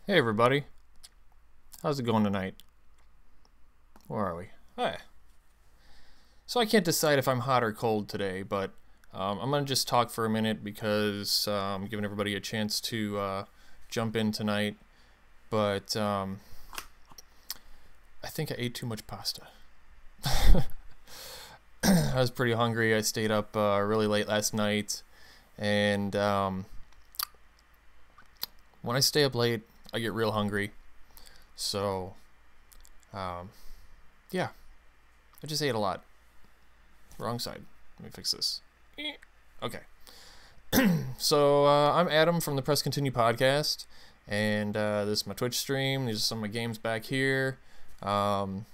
Hey everybody, how's it going tonight? Where are we? Hi. So I can't decide if I'm hot or cold today, but I'm gonna just talk for a minute because I'm giving everybody a chance to jump in tonight. But I think I ate too much pasta. I was pretty hungry. I stayed up really late last night, and when I stay up late, I get real hungry. So, yeah, I just ate a lot. Wrong side. Let me fix this. Okay. So, I'm Adam from the Press Continue podcast, and this is my Twitch stream. These are some of my games back here. Can't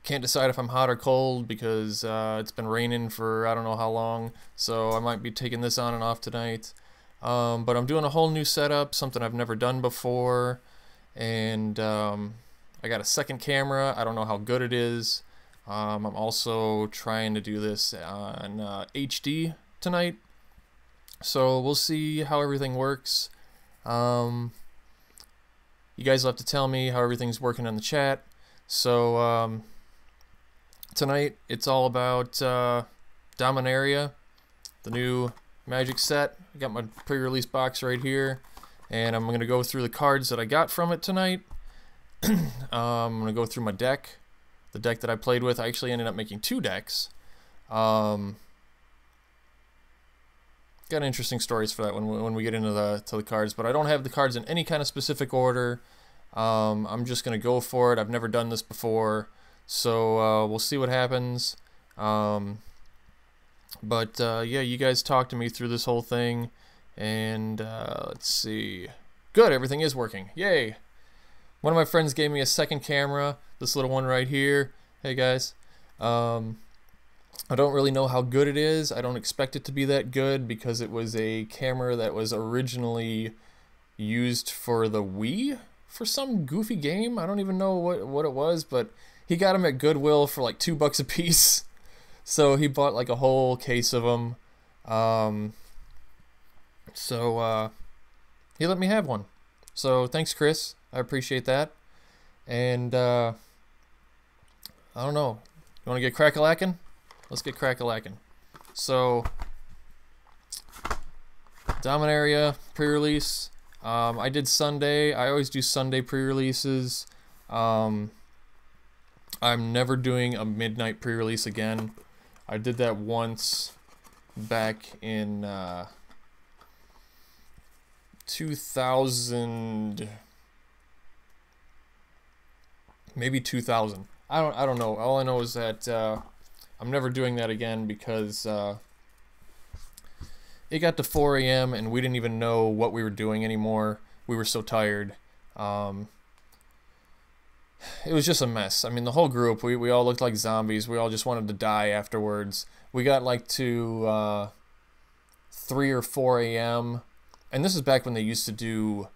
decide if I'm hot or cold because it's been raining for I don't know how long, so I might be taking this on and off tonight. But I'm doing a whole new setup, something I've never done before, and I got a second camera. I don't know how good it is. I'm also trying to do this on HD tonight, so we'll see how everything works. You guys will have to tell me how everything's working in the chat. So tonight it's all about Dominaria, the new Magic set. I got my pre-release box right here, and I'm gonna go through the cards that I got from it tonight. I'm gonna go through my deck, the deck that I played with. I actually ended up making two decks. Got interesting stories for that when we get into the cards, but I don't have the cards in any kind of specific order. I'm just gonna go for it. I've never done this before, so we'll see what happens. But yeah, you guys talked to me through this whole thing, and let's see. Good, everything is working. Yay! One of my friends gave me a second camera, this little one right here. Hey guys. I don't really know how good it is. I don't expect it to be that good because it was a camera that was originally used for the Wii for some goofy game. I don't even know what it was, but he got them at Goodwill for like $2 a piece. So he bought like a whole case of them. He let me have one. So thanks, Chris. I appreciate that. And I don't know. You want to get crack-a-lackin'? Let's get crack-a-lackin'. So Dominaria pre-release. I did Sunday. I always do Sunday pre-releases. I'm never doing a midnight pre-release again. I did that once back in 2000, maybe 2000. I don't know. All I know is that I'm never doing that again because it got to 4 a.m. and we didn't even know what we were doing anymore. We were so tired. It was just a mess. I mean, the whole group, we all looked like zombies. We all just wanted to die afterwards. We got like to 3 or 4 a.m. And this is back when they used to do,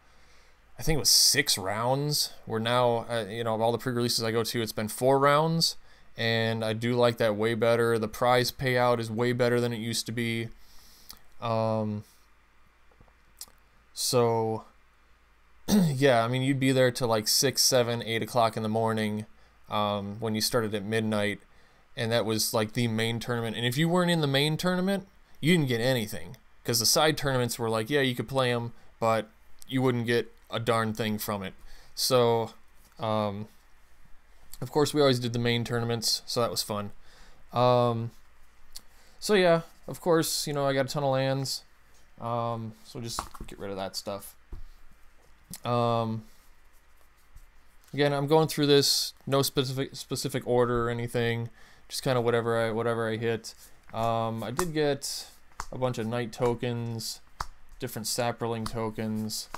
I think it was 6 rounds. Where now, you know, of all the pre-releases I go to, it's been 4 rounds. And I do like that way better. The prize payout is way better than it used to be. So yeah, I mean, you'd be there till like 6, 7, 8 o'clock in the morning when you started at midnight, and that was like the main tournament. And if you weren't in the main tournament, you didn't get anything, because the side tournaments were like, yeah, you could play them, but you wouldn't get a darn thing from it. So, of course, we always did the main tournaments, so that was fun. So yeah, of course, you know, I got a ton of lands, so just get rid of that stuff. Again, I'm going through this, no specific order or anything, just kind of whatever I hit. I did get a bunch of night tokens, different sapperling tokens,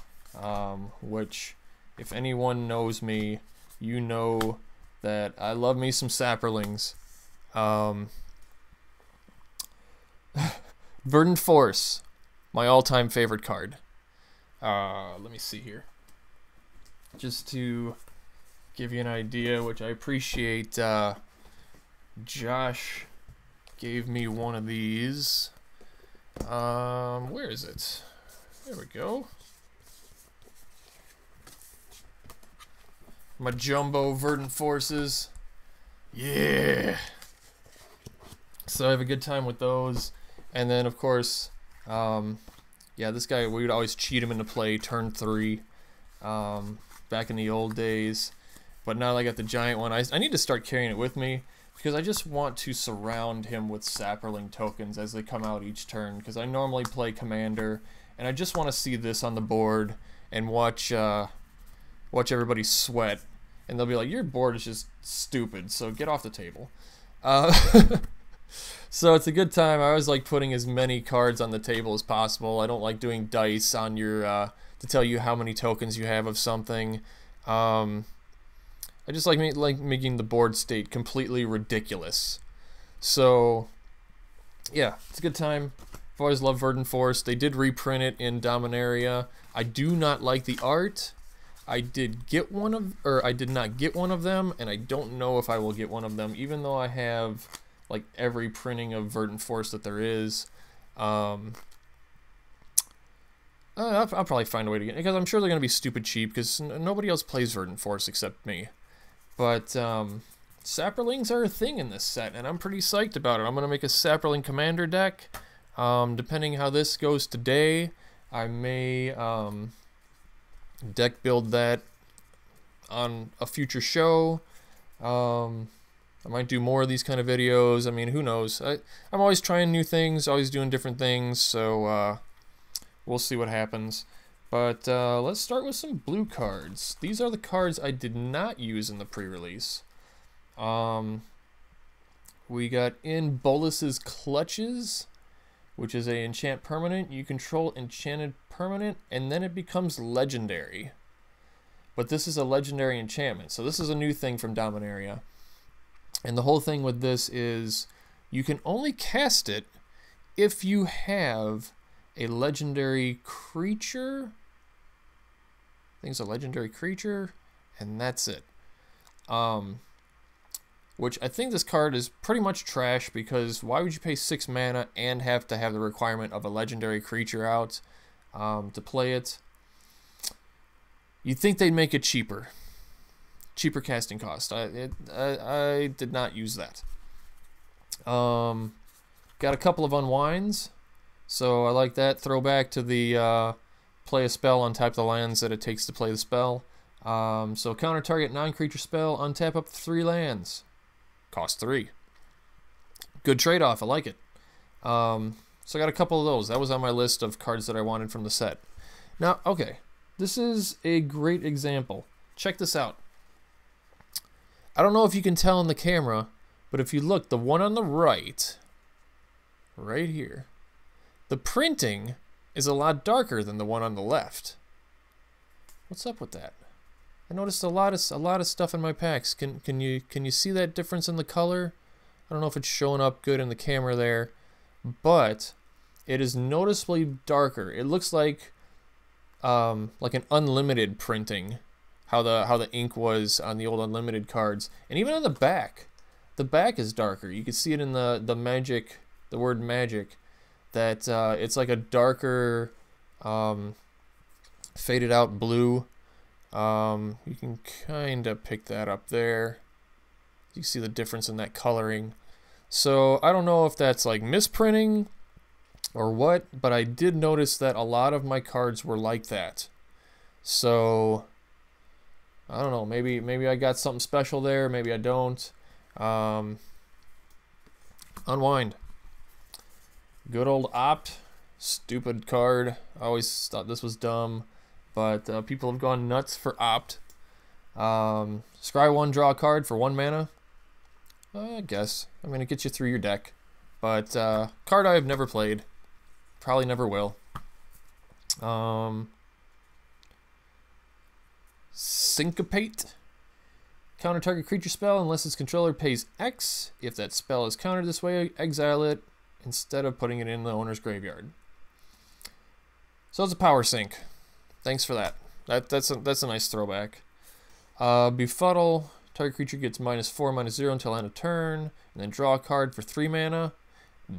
which, if anyone knows me, you know that I love me some sapperlings. Verdant Force, my all-time favorite card. Let me see here. Just to give you an idea, which I appreciate, Josh gave me one of these. Where is it? There we go. My jumbo verdant forces. Yeah. So I have a good time with those. And then, of course, yeah, this guy, we would always cheat him into play turn 3 back in the old days. But now that I got the giant one, I need to start carrying it with me because I just want to surround him with sapperling tokens as they come out each turn, because I normally play commander, and I just want to see this on the board and watch everybody sweat, and they'll be like, your board is just stupid, so get off the table. So it's a good time. I always like putting as many cards on the table as possible. I don't like doing dice on your to tell you how many tokens you have of something. I just like making the board state completely ridiculous. So yeah, it's a good time. I've always loved Verdant Force. They did reprint it in Dominaria. I do not like the art. I did not get one of them, and I don't know if I will get one of them, even though I have like every printing of Verdant Force that there is. I'll probably find a way to get it, because I'm sure they're going to be stupid cheap, because nobody else plays Verdant Force except me. But sapperlings are a thing in this set, and I'm pretty psyched about it. I'm going to make a sapperling commander deck. Depending how this goes today, I may deck build that on a future show. I might do more of these kind of videos. I mean, who knows? I'm always trying new things, always doing different things, so we'll see what happens. But let's start with some blue cards. These are the cards I did not use in the pre-release. We got In Bolus's Clutches, which is a enchant permanent. You control enchanted permanent, and then it becomes legendary. But this is a legendary enchantment, so this is a new thing from Dominaria. And the whole thing with this is you can only cast it if you have a legendary creature. I think it's a legendary creature, and that's it. Which I think this card is pretty much trash, because why would you pay 6 mana and have to have the requirement of a legendary creature out to play it? You'd think they'd make it cheaper. Cheaper casting cost. I did not use that. Got a couple of unwinds, so I like that. Throwback to the play a spell, untap the lands that it takes to play the spell. So counter target non-creature spell, untap up to 3 lands. Cost 3. Good trade-off, I like it. So I got a couple of those. That was on my list of cards that I wanted from the set. Now, okay, this is a great example. Check this out. I don't know if you can tell in the camera, but if you look, the one on the right here, the printing is a lot darker than the one on the left. What's up with that? I noticed a lot of stuff in my packs. Can you see that difference in the color? I don't know if it's showing up good in the camera there, but it is noticeably darker. It looks like an unlimited printing, how the ink was on the old unlimited cards, and even on the back. The back is darker. You can see it in the magic, the word magic, that it's like a darker faded out blue. You can kind of pick that up there. You see the difference in that coloring. So I don't know if that's like misprinting or what, but I did notice that a lot of my cards were like that. So I don't know, maybe I got something special there, maybe I don't. Unwind. Good old Opt. Stupid card. I always thought this was dumb, but people have gone nuts for Opt. Scry 1, draw a card for 1 mana. I guess. I mean, it gets you through your deck. But card I have never played. Probably never will. Syncopate. Counter target creature spell unless its controller pays X. If that spell is countered this way, exile it instead of putting it in the owner's graveyard. So it's a power sync. Thanks for that. That's a nice throwback. Befuddle. Target creature gets -4, -0 until end of turn, and then draw a card for 3 mana.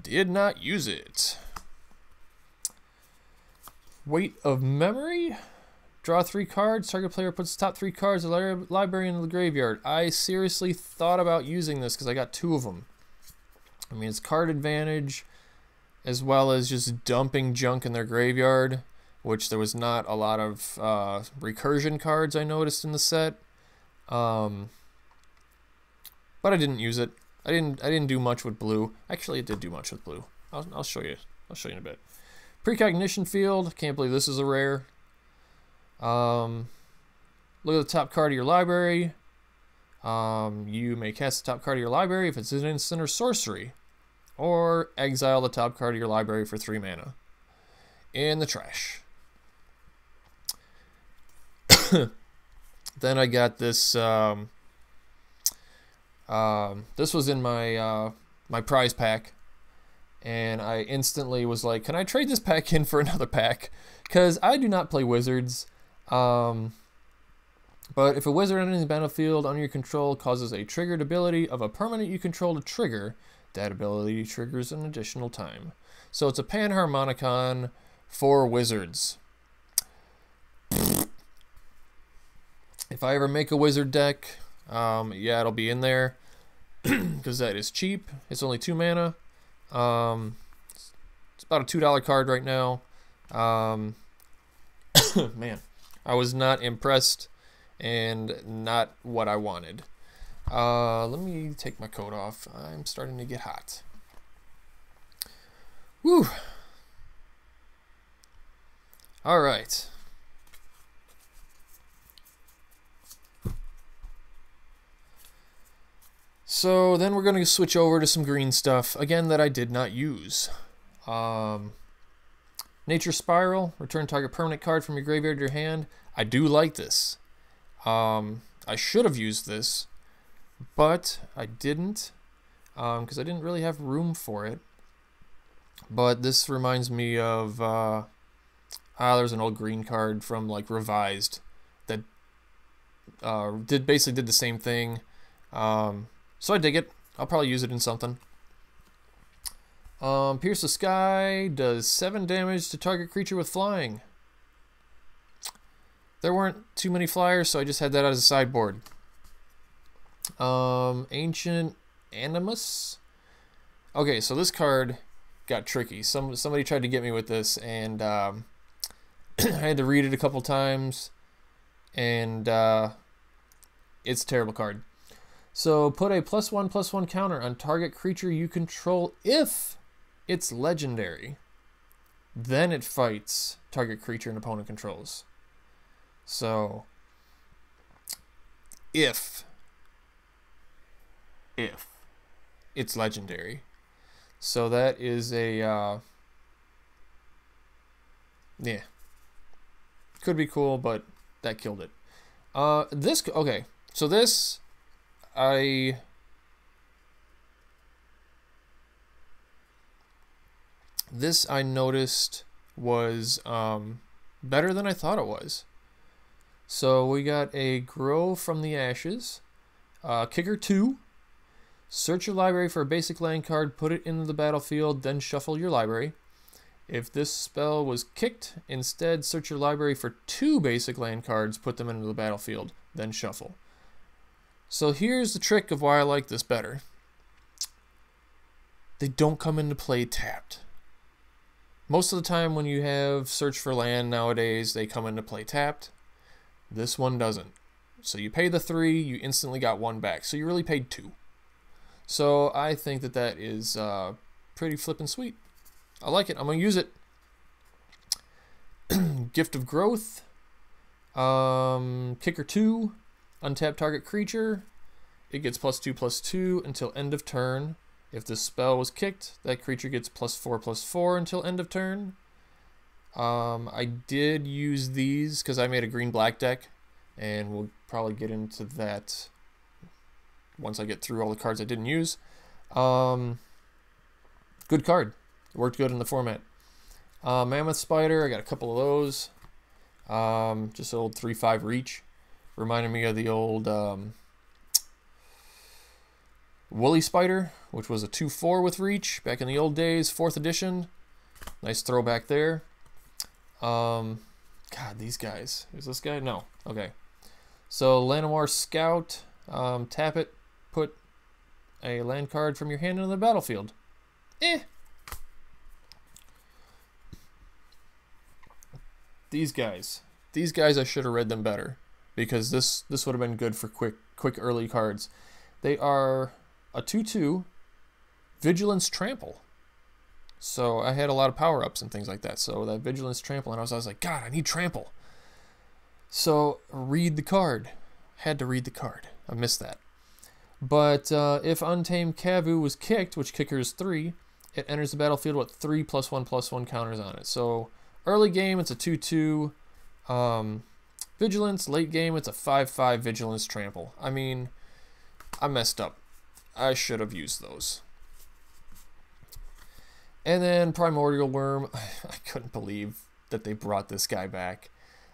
Did not use it. Weight of Memory. Draw 3 cards. Target player puts the top 3 cards of the library into the graveyard. I seriously thought about using this because I got 2 of them. I mean, it's card advantage as well as just dumping junk in their graveyard, which there was not a lot of recursion cards I noticed in the set. But I didn't use it. I didn't do much with blue. Actually, it did do much with blue. I'll show you. I'll show you in a bit. Precognition Field. Can't believe this is a rare. Look at the top card of your library. You may cast the top card of your library if it's an instant or sorcery, or exile the top card of your library for 3 mana. In the trash. Then I got this. This was in my my prize pack, and I instantly was like, "Can I trade this pack in for another pack?" Because I do not play wizards. But if a wizard entering the battlefield under your control causes a triggered ability of a permanent you control to trigger, that ability triggers an additional time. So it's a Panharmonicon for wizards. If I ever make a wizard deck, yeah, it'll be in there because that is cheap. It's only 2 mana. It's about a $2 card right now. Man, I was not impressed and not what I wanted. Let me take my coat off. I'm starting to get hot. Woo! All right. So then we're going to switch over to some green stuff, again, that I did not use. Nature Spiral, return target permanent card from your graveyard to your hand. I do like this. I should have used this, but I didn't, because I didn't really have room for it. But this reminds me of, there's an old green card from, like, Revised that basically did the same thing. So I dig it. I'll probably use it in something. Pierce the Sky does 7 damage to target creature with flying. There weren't too many flyers, so I just had that as a sideboard. Ancient Animus. Okay, so this card got tricky. Somebody tried to get me with this, and I had to read it a couple times, and it's a terrible card. So put a +1/+1 counter on target creature you control if it's legendary. Then it fights target creature an opponent controls. So if it's legendary. So that is a yeah. Could be cool, but that killed it. Okay. So this I noticed was better than I thought it was. So we got a Grow from the Ashes, Kicker 2, search your library for a basic land card, put it into the battlefield, then shuffle your library. If this spell was kicked, instead search your library for 2 basic land cards, put them into the battlefield, then shuffle. So here's the trick of why I like this better. They don't come into play tapped. Most of the time when you have search for land nowadays, they come into play tapped. This one doesn't. So you pay the 3, you instantly got 1 back. So you really paid 2. So I think that that is pretty flippin' sweet. I like it. I'm going to use it. Gift of Growth. Kicker 2. Untap target creature. It gets +2/+2 until end of turn. If the spell was kicked, that creature gets +4/+4 until end of turn. I did use these because I made a green-black deck, and we'll probably get into that once I get through all the cards I didn't use. Good card. It worked good in the format. Mammoth Spider, I got a couple of those. Just old 3/5 reach. Reminded me of the old Woolly Spider, which was a 2/4 with reach back in the old days, 4th edition. Nice throwback there. God, these guys. Is this guy? No. Okay. So, Llanowar Scout. Tap it. Put a land card from your hand into the battlefield. Eh. These guys. These guys, I should have read them better. Because this would have been good for quick early cards. They are a 2/2 Vigilance Trample. So I had a lot of power-ups and things like that. So that Vigilance Trample, and I was like, God, I need Trample. So read the card. Had to read the card. I missed that. But if Untamed Kavu was kicked, which kicker is 3, it enters the battlefield with 3+1/+1 counters on it. So early game, it's a 2/2 Vigilance. Late game, it's a 5/5 Vigilance Trample. I mean, I messed up. I should have used those. And then Primordial Worm. I couldn't believe that they brought this guy back.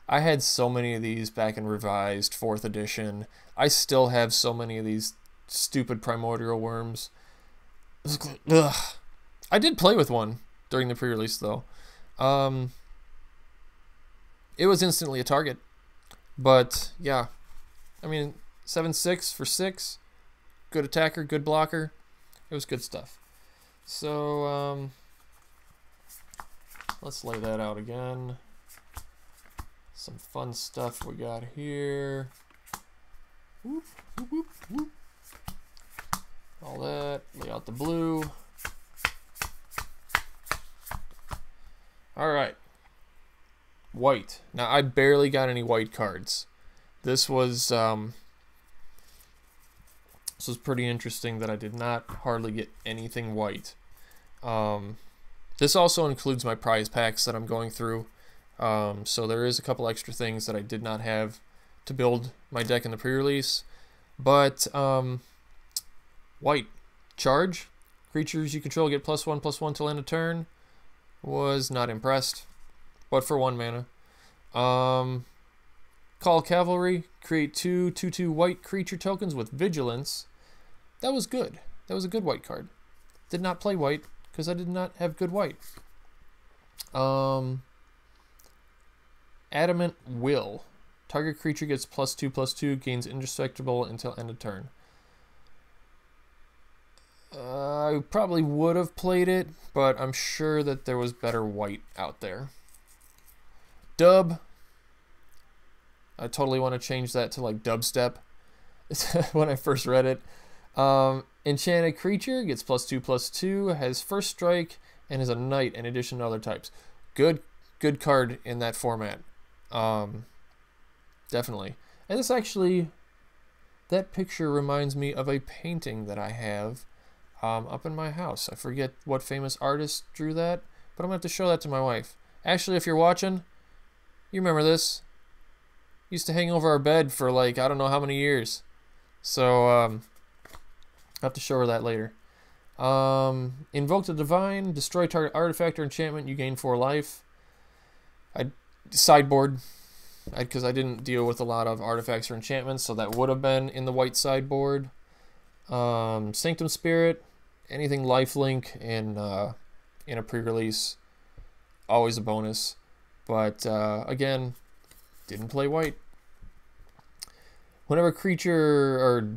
I had so many of these back in Revised 4th edition. I still have so many of these stupid Primordial Worms. Ugh. I did play with one during the pre-release, though. It was instantly a target. But, yeah. I mean, 7/6 for 6. Good attacker, good blocker. It was good stuff. So, let's lay that out again. Some fun stuff we got here. Whoop, whoop, whoop, whoop. All that. Lay out the blue. All right. White. Now, I barely got any white cards. This was pretty interesting that I did not hardly get anything white. This also includes my prize packs that I'm going through. So there is a couple extra things that I did not have to build my deck in the pre-release. But white. Charge. Creatures you control get +1/+1 till end of turn. Was not impressed. But for 1 mana. Call Cavalry. Create 2/2 white creature tokens with Vigilance. That was good. That was a good white card. Did not play white because I did not have good white. Adamant Will. Target creature gets +2/+2, gains indestructible until end of turn. I probably would have played it, but I'm sure that there was better white out there. Dub. I totally want to change that to like dubstep when I first read it. Enchanted creature gets +2/+2, has first strike, and is a knight in addition to other types. Good card in that format. Definitely. And this actually, that picture reminds me of a painting that I have up in my house. I forget what famous artist drew that, but I'm going to have to show that to my wife. Actually, if you're watching, you remember this. Used to hang over our bed for like, I don't know how many years. So, I'll have to show her that later. Invoke the Divine, destroy target artifact or enchantment, you gain 4 life. I sideboard, because I didn't deal with a lot of artifacts or enchantments, so that would have been in the white sideboard. Sanctum Spirit, anything lifelink in a pre-release, always a bonus. But again, didn't play white. Whenever creature or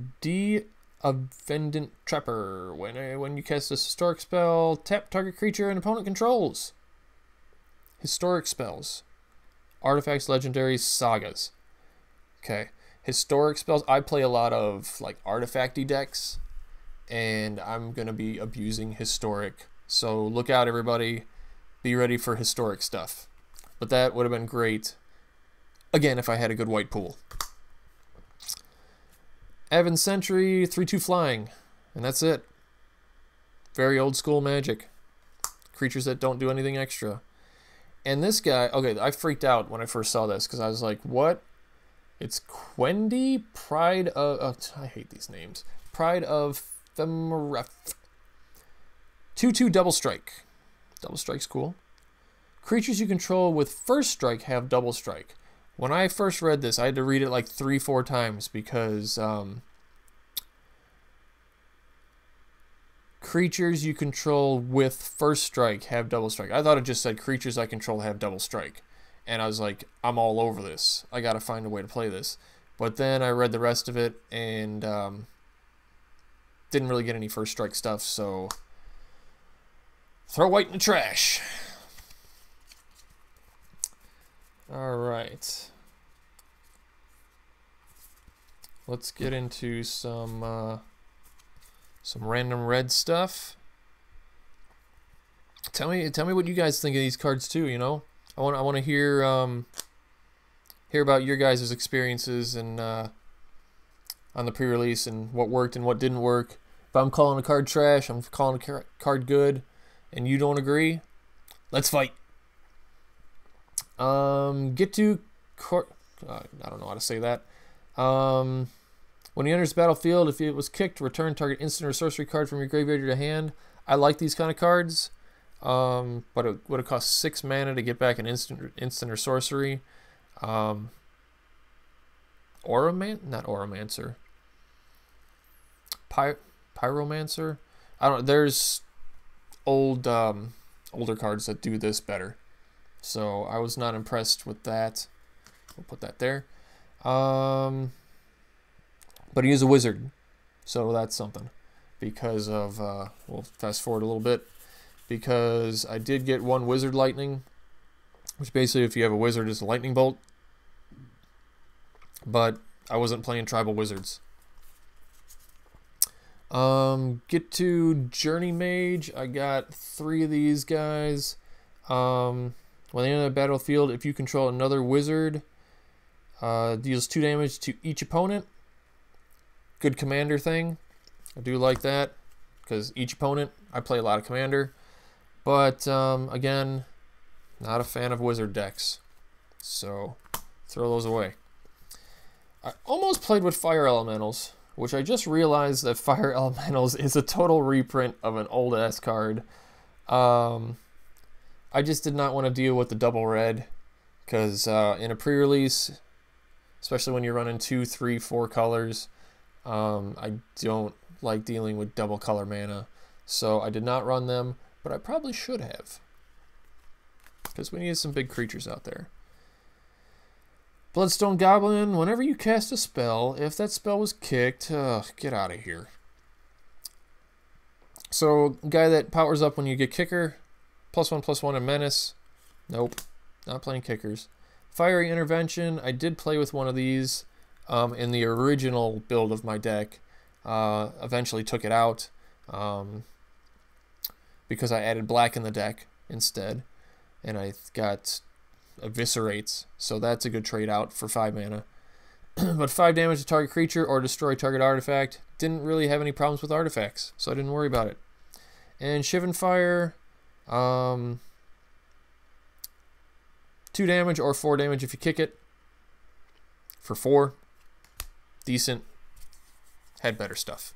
Avendant Trapper, when you cast a historic spell, tap target creature and opponent controls. Historic spells. Artifacts, legendaries, sagas. Okay. Historic spells. I play a lot of like artifacty decks, and I'm going to be abusing historic. So look out, everybody. Be ready for historic stuff. But that would have been great, again, if I had a good white pool. Evan Sentry, 3/2 flying, and that's it. Very old school Magic. Creatures that don't do anything extra. And this guy, okay, I freaked out when I first saw this because I was like, what? It's Quendi, Pride of... I hate these names. Pride of Femeref. 2/2 double strike. Double strike's cool. Creatures you control with first strike have double strike. When I first read this, I had to read it like 3-4 times because creatures you control with first strike have double strike. I thought it just said creatures I control have double strike. and I was like, I'm all over this. I gotta find a way to play this. But then I read the rest of it and didn't really get any first strike stuff, so throw white in the trash. Alright. Let's get into some random red stuff. Tell me what you guys think of these cards too, you know? I want to hear about your guys' experiences and on the pre-release and what worked and what didn't work. If I'm calling a card trash, I'm calling a card good, and you don't agree, let's fight. Get to I don't know how to say that. When he enters the battlefield, if it was kicked, return target instant or sorcery card from your graveyard to your hand. I like these kind of cards, but it would have cost 6 mana to get back an instant or sorcery. Not Oromancer. Pyromancer. I don't. There's older cards that do this better. So I was not impressed with that. We'll put that there. But he is a wizard, so that's something. Because of we'll fast forward a little bit. Because I did get one wizard lightning, which basically, if you have a wizard, is a lightning bolt. But I wasn't playing tribal wizards. Get to Journey Mage. I got 3 of these guys. When they enter the battlefield, if you control another wizard, deals 2 damage to each opponent. Good commander thing. I do like that, because each opponent, I play a lot of commander. But, again, not a fan of wizard decks. So, throw those away. I almost played with Fire Elementals, which I just realized that Fire Elementals is a total reprint of an old-ass card. I just did not want to deal with the double red, because in a pre-release, especially when you're running 2, 3, 4 colors, I don't like dealing with double color mana. So I did not run them, but I probably should have, because we need some big creatures out there. Bloodstone Goblin, whenever you cast a spell, if that spell was kicked, get out of here. So, guy that powers up when you get kicker, +1/+1 and menace. Nope, not playing kickers. Fiery Intervention, I did play with one of these in the original build of my deck. Eventually took it out because I added black in the deck instead, and I got Eviscerates, so that's a good trade out for 5 mana. But 5 damage to target creature or destroy target artifact. Didn't really have any problems with artifacts, so I didn't worry about it. And Shivan Fire, 2 damage or 4 damage if you kick it. For 4, decent. Had better stuff.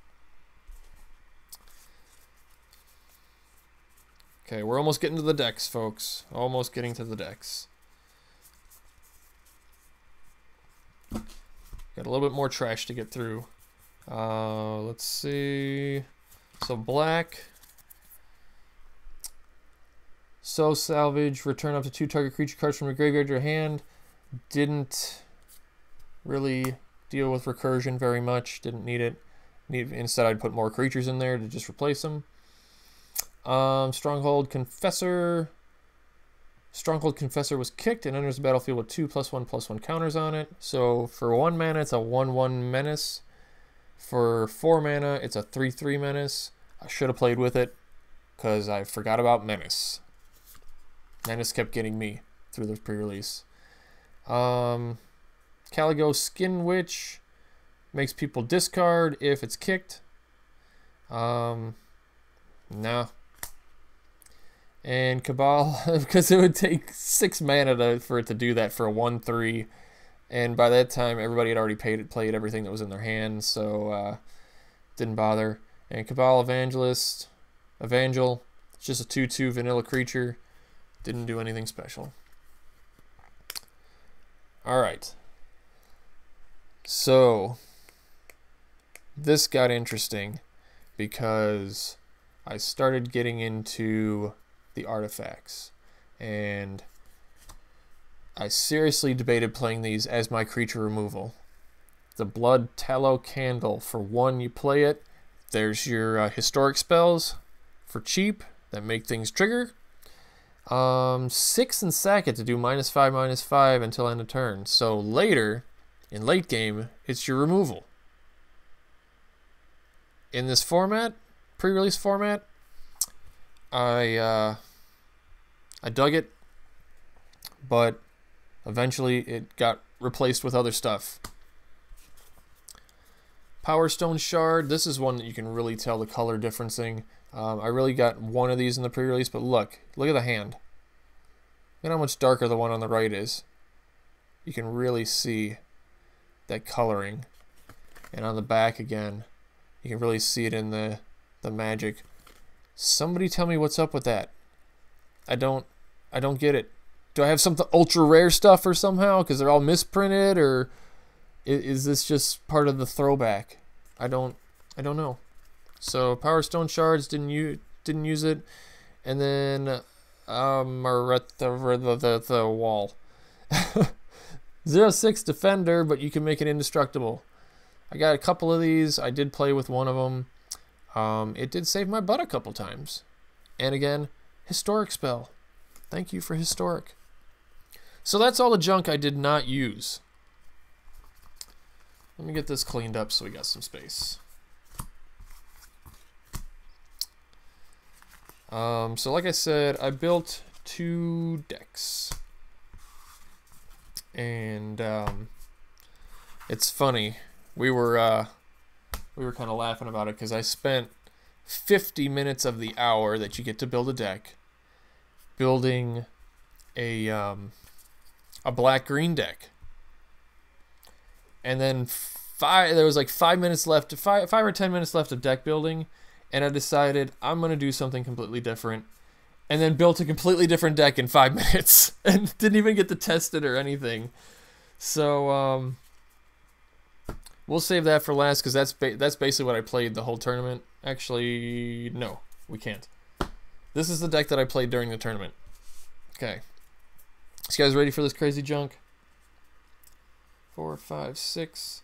Okay, we're almost getting to the decks, folks. Almost getting to the decks. Got a little bit more trash to get through. Let's see. So black. So salvage. Return up to 2 target creature cards from your graveyard to your hand. Didn't really deal with recursion very much. Didn't need it. Instead, I'd put more creatures in there to just replace them. Stronghold Confessor. Stronghold Confessor was kicked and enters the battlefield with 2 +1/+1 counters on it. So for 1 mana, it's a 1/1 menace. For 4 mana, it's a 3/3 menace. I should have played with it because I forgot about menace. Menace kept getting me through the pre-release. Caligo Skin Witch makes people discard if it's kicked. No. And Cabal, because it would take 6 mana for it to do that for a 1/3. And by that time, everybody had already played everything that was in their hands, so didn't bother. And Cabal Evangel, it's just a 2/2 vanilla creature. Didn't do anything special. Alright. So, this got interesting because I started getting into the artifacts, and I seriously debated playing these as my creature removal. The Blood Tallow Candle. For 1, you play it. There's your historic spells for cheap that make things trigger. 6 and sack it to do -5/-5 until end of turn. So later, in late game, it's your removal. In this format, pre-release format, I dug it, but eventually it got replaced with other stuff. Power Stone Shard. This is one that you can really tell the color differencing. I really got one of these in the pre-release, but look at the hand. Look at how much darker the one on the right is. You can really see that coloring. And on the back again, you can really see it in the magic. Somebody tell me what's up with that. I don't get it. Do I have something ultra rare stuff or somehow? Because they're all misprinted, or is this just part of the throwback? I don't know. So Power Stone Shards didn't use it, and then the wall. 0/6 Defender, but you can make it indestructible. I got a couple of these. I did play with one of them. It did save my butt a couple times. And again, historic spell. Thank you for historic. So that's all the junk I did not use. Let me get this cleaned up so we got some space. So like I said, I built 2 decks. And it's funny. We were kind of laughing about it because I spent 50 minutes of the hour that you get to build a deck building a black-green deck. And then there was like 5 minutes left, 5 or 10 minutes left of deck building, and I decided I'm going to do something completely different, and then built a completely different deck in 5 minutes, and didn't even get to test it or anything. So, we'll save that for last, because that's basically what I played the whole tournament. Actually, no, we can't. This is the deck that I played during the tournament. Okay. So you guys ready for this crazy junk? 4, 5, 6.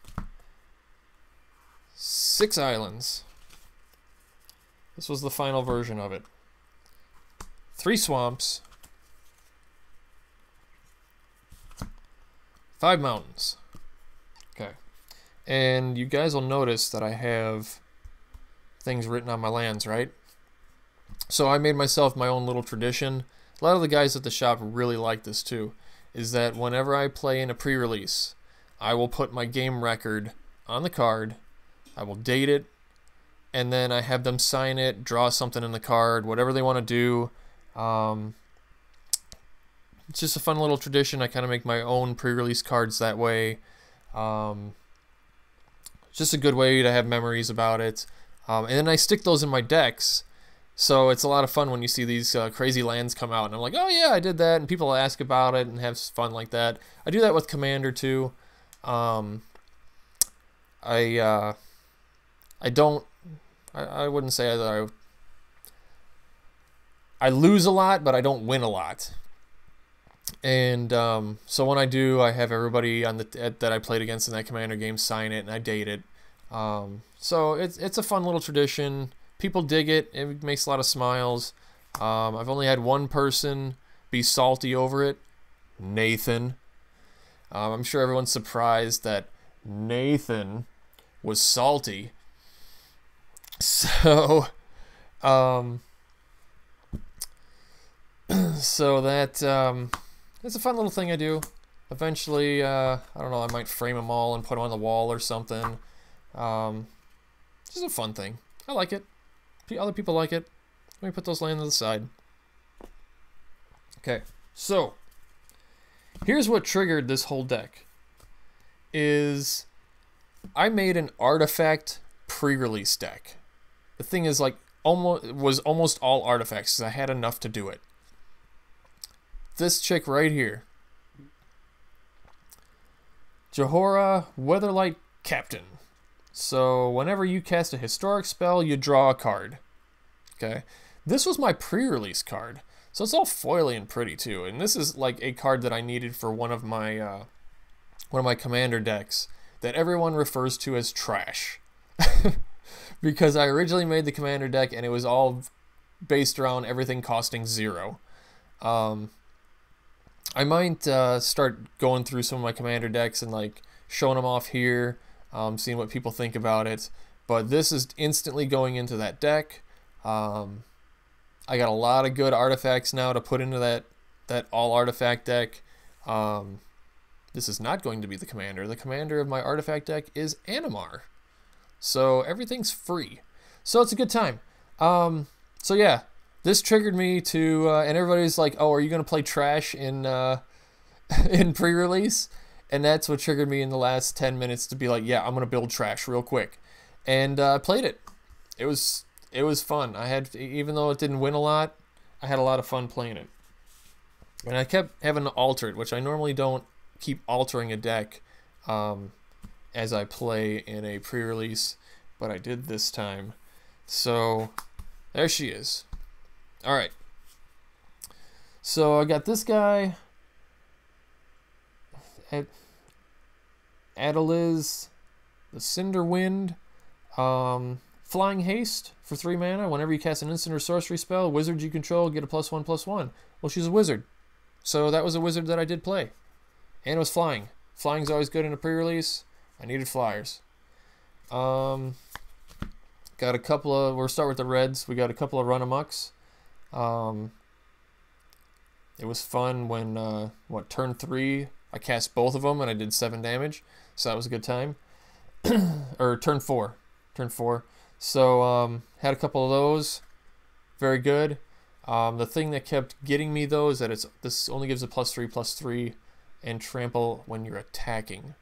6 islands. This was the final version of it. 3 swamps. 5 mountains. Okay. And you guys will notice that I have things written on my lands, right? So I made myself my own little tradition. A lot of the guys at the shop really like this too. Is that whenever I play in a pre-release, I will put my game record on the card, I will date it, and then I have them sign it, draw something in the card, whatever they want to do. It's just a fun little tradition. I kind of make my own pre-release cards that way. It's just a good way to have memories about it. And then I stick those in my decks. So it's a lot of fun when you see these crazy lands come out. And I'm like, oh yeah, I did that. And people ask about it and have fun like that. I do that with Commander too. I wouldn't say that I lose a lot, but I don't win a lot. And so when I do, I have everybody on that I played against in that Commander game sign it, and I date it. So it's a fun little tradition. People dig it. It makes a lot of smiles. I've only had one person be salty over it, Nathan. I'm sure everyone's surprised that Nathan was salty. So, so that it's a fun little thing I do. Eventually, I don't know, I might frame them all and put them on the wall or something. Just a fun thing. I like it. Other people like it. Let me put those lands to the side. Okay, so here's what triggered this whole deck. Is I made an artifact pre-release deck. The thing is, like, almost all artifacts, because I had enough to do it. This chick right here, Johora Weatherlight Captain. So whenever you cast a historic spell, you draw a card. Okay, this was my pre-release card. So it's all foily and pretty too. And this is like a card that I needed for one of my commander decks that everyone refers to as trash. Because I originally made the commander deck and it was all based around everything costing 0. I might start going through some of my commander decks and like showing them off here, seeing what people think about it. But this is instantly going into that deck. I got a lot of good artifacts now to put into that all artifact deck. This is not going to be the commander. The commander of my artifact deck is Animar. So everything's free. So it's a good time. So yeah, this triggered me to, and everybody's like, oh, are you going to play trash in pre-release? And that's what triggered me in the last 10 minutes to be like, yeah, I'm going to build trash real quick. And I played it. It was fun. I had, even though it didn't win a lot, I had a lot of fun playing it. And I kept having to alter it, which I normally don't keep altering a deck as I play in a pre-release, but I did this time. So there she is. All right. So I got this guy, Adeliz, the Cinderwind, Flying Haste for 3 mana. Whenever you cast an instant or sorcery spell, wizards you control get a +1/+1. Well, she's a wizard, so that was a wizard that I did play, and it was flying. Flying's always good in a pre-release. I needed flyers. Got a couple of. We'll start with the reds. We got a couple of run amucks. It was fun when turn 3 I cast both of them and I did 7 damage, so that was a good time. Or turn 4. So had a couple of those, very good. The thing that kept getting me though is that this only gives a +3/+3 and trample when you're attacking.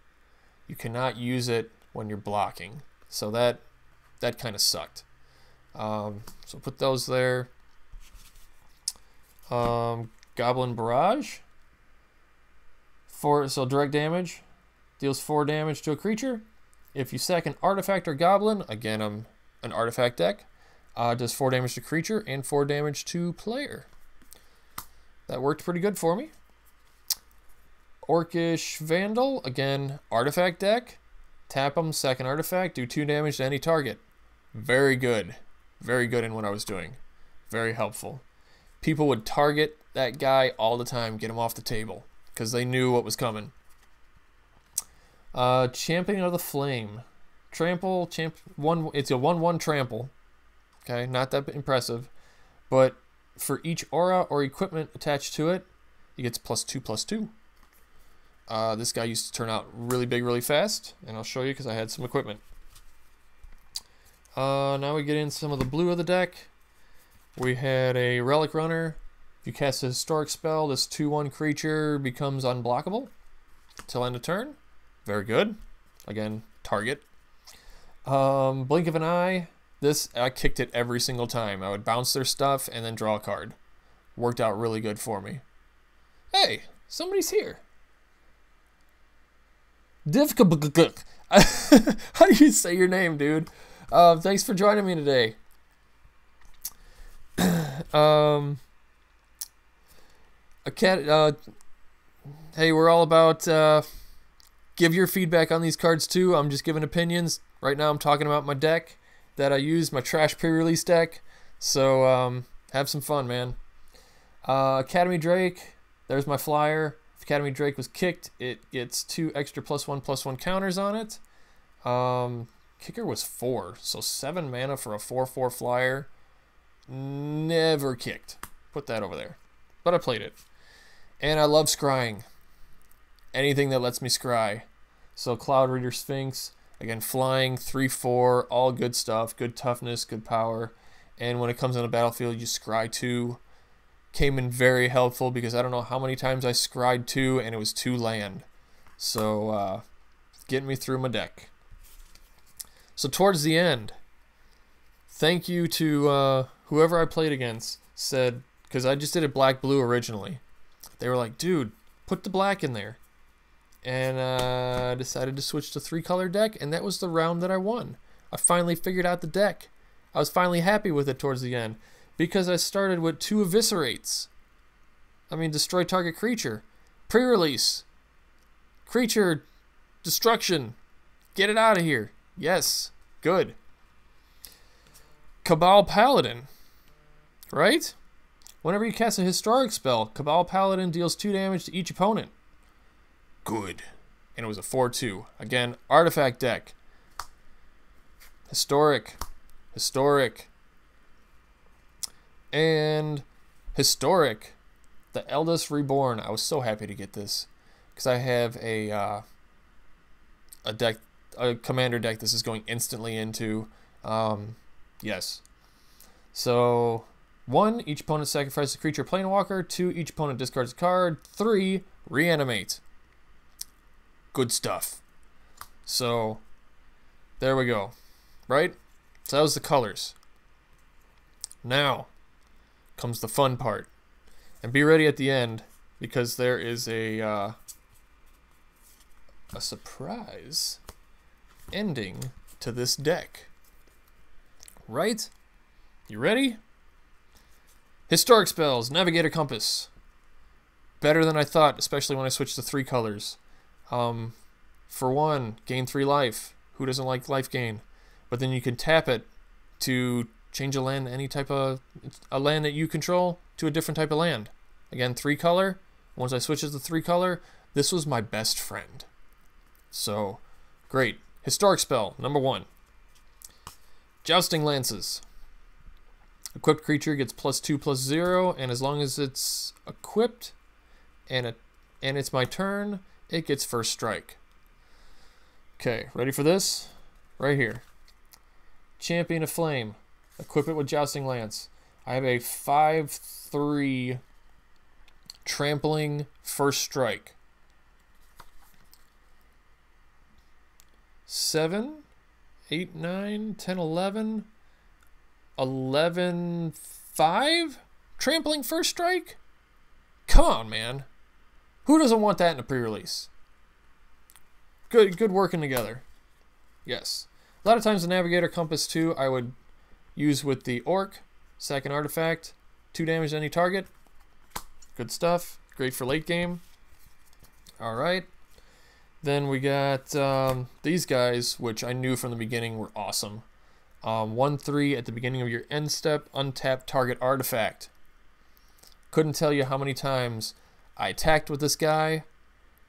You cannot use it when you're blocking, so that kind of sucked. So put those there. Goblin Barrage. So direct damage, deals 4 damage to a creature. If you sack an artifact or goblin, again I'm an artifact deck, does 4 damage to creature and 4 damage to player. That worked pretty good for me. Orcish Vandal, again artifact deck, tap them, sack an artifact, do 2 damage to any target. Very good in what I was doing. Very helpful. People would target that guy all the time, get him off the table, because they knew what was coming. Champion of the Flame. Trample, it's a 1/1 trample. Okay, not that impressive. But for each aura or equipment attached to it, it gets +2/+2. This guy used to turn out really big really fast, and I'll show you because I had some equipment. Now we get in some of the blue of the deck. We had a Relic Runner. If you cast a historic spell, this 2/1 creature becomes unblockable till end of turn. Very good. Again, target. Blink of an Eye. This, I kicked it every single time. I would bounce their stuff and then draw a card. Worked out really good for me. Hey, somebody's here. How do you say your name, dude? Thanks for joining me today. Hey, we're all about give your feedback on these cards too. I'm just giving opinions. Right now I'm talking about my deck that I use, my trash pre-release deck. So have some fun, man. Academy Drake, there's my flyer. If Academy Drake was kicked, it gets 2 extra +1/+1 counters on it. Kicker was 4, so 7 mana for a 4/4 flyer. Never kicked. Put that over there. But I played it. And I love scrying. Anything that lets me scry. So Cloud Reader Sphinx, again flying, 3/4, all good stuff, good toughness, good power. And when it comes on the battlefield, you scry 2. Came in very helpful because I don't know how many times I scryed 2 and it was 2 land. So getting me through my deck. So towards the end, thank you to whoever I played against. Said, because I just did it black-blue originally. They were like, dude, put the black in there. And I decided to switch to 3-color deck, and that was the round that I won. I finally figured out the deck. I was finally happy with it towards the end, because I started with 2 Eviscerates. I mean, destroy target creature. Pre-release. Creature destruction. Get it out of here. Yes. Good. Cabal Paladin. Right? Whenever you cast a historic spell, Cabal Paladin deals 2 damage to each opponent. Good. And it was a 4/2. Again, artifact deck. Historic. Historic. And historic. The Eldest Reborn. I was so happy to get this because I have a deck, a commander deck. This is going instantly into. Yes. So 1, each opponent sacrifices a creature or planewalker. 2, each opponent discards a card. 3, reanimate. Good stuff. So there we go. Right? So that was the colors. Now comes the fun part. And be ready at the end because there is a surprise ending to this deck. Right? You ready? Historic spells, Navigator Compass. Better than I thought, especially when I switched to 3 colors. For 1, gain 3 life. Who doesn't like life gain? But then you can tap it to change a land, any type of a land that you control to a different type of land. Again, 3 color. Once I switched to 3 color, this was my best friend. So, great. Historic spell, number 1. Jousting Lances. Equipped creature gets +2/+0, and as long as it's equipped and it's my turn, it gets first strike. Okay, ready for this? Right here. Champion of Flame. Equip it with Jousting Lance. I have a 5/3 trampling first strike. 7, 8, 9, 10, 11, 11, 5? Trampling first strike? Come on, man. Who doesn't want that in a pre-release? Good working together. Yes. A lot of times the Navigator Compass too, I would use with the Orc, second artifact, 2 damage to any target. Good stuff. Great for late game. Alright. Then we got these guys, which I knew from the beginning were awesome. 1/3 at the beginning of your end step, untap target artifact. Couldn't tell you how many times I attacked with this guy.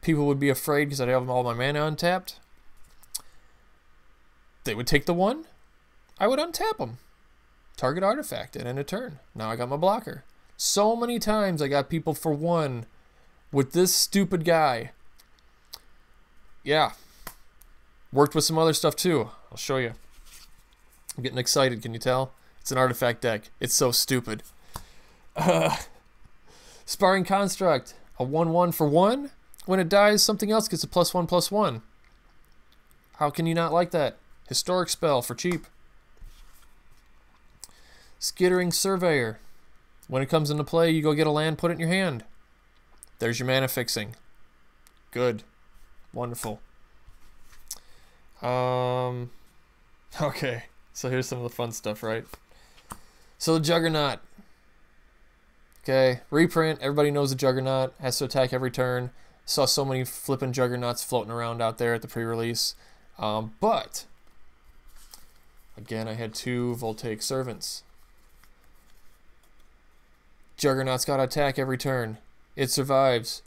People would be afraid because I'd have all my mana untapped. They would take the 1. I would untap them. Target artifact and end a turn. Now I got my blocker. So many times I got people for 1 with this stupid guy. Yeah. Worked with some other stuff too. I'll show you. I'm getting excited, can you tell? It's an artifact deck. It's so stupid. Sparring Construct. A 1/1 for 1. When it dies, something else gets a +1/+1. How can you not like that? Historic spell for cheap. Skittering Surveyor. When it comes into play, you go get a land, put it in your hand. There's your mana fixing. Good. Wonderful. Okay. So here's some of the fun stuff, right? So the Juggernaut. Okay. Reprint. Everybody knows the Juggernaut. Has to attack every turn. Saw so many flipping Juggernauts floating around out there at the pre-release. But, again, I had 2 Voltaic Servants. Juggernaut's got to attack every turn. It survives.